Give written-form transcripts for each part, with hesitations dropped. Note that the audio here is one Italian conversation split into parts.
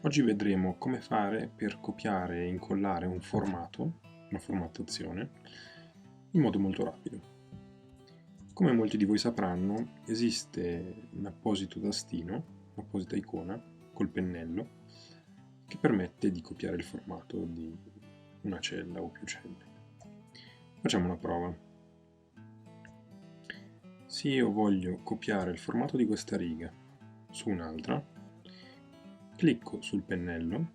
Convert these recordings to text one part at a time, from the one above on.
Oggi vedremo come fare per copiare e incollare un formato, una formattazione, in modo molto rapido. Come molti di voi sapranno, esiste un apposito tastino, un'apposita icona, col pennello, che permette di copiare il formato di una cella o più celle. Facciamo una prova. Se io voglio copiare il formato di questa riga su un'altra, clicco sul pennello,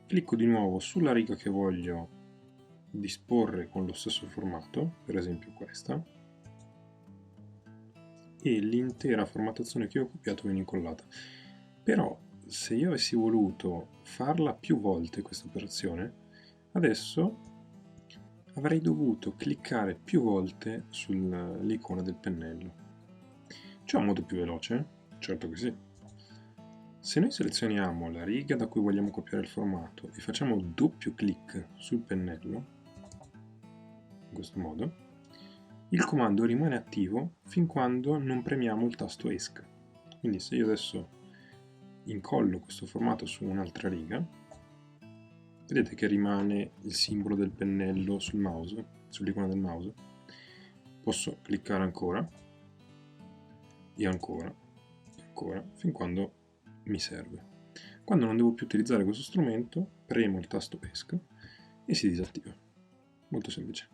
clicco di nuovo sulla riga che voglio disporre con lo stesso formato, per esempio questa, e l'intera formattazione che ho copiato viene incollata. Però se io avessi voluto farla più volte questa operazione, adesso avrei dovuto cliccare più volte sull'icona del pennello. C'è un modo più veloce? Certo che sì. Se noi selezioniamo la riga da cui vogliamo copiare il formato e facciamo doppio clic sul pennello, in questo modo, il comando rimane attivo fin quando non premiamo il tasto ESC. Quindi se io adesso incollo questo formato su un'altra riga, vedete che rimane il simbolo del pennello sul mouse, sull'icona del mouse. Posso cliccare ancora e ancora e ancora fin quando mi serve. Quando non devo più utilizzare questo strumento, premo il tasto ESC e si disattiva. Molto semplice.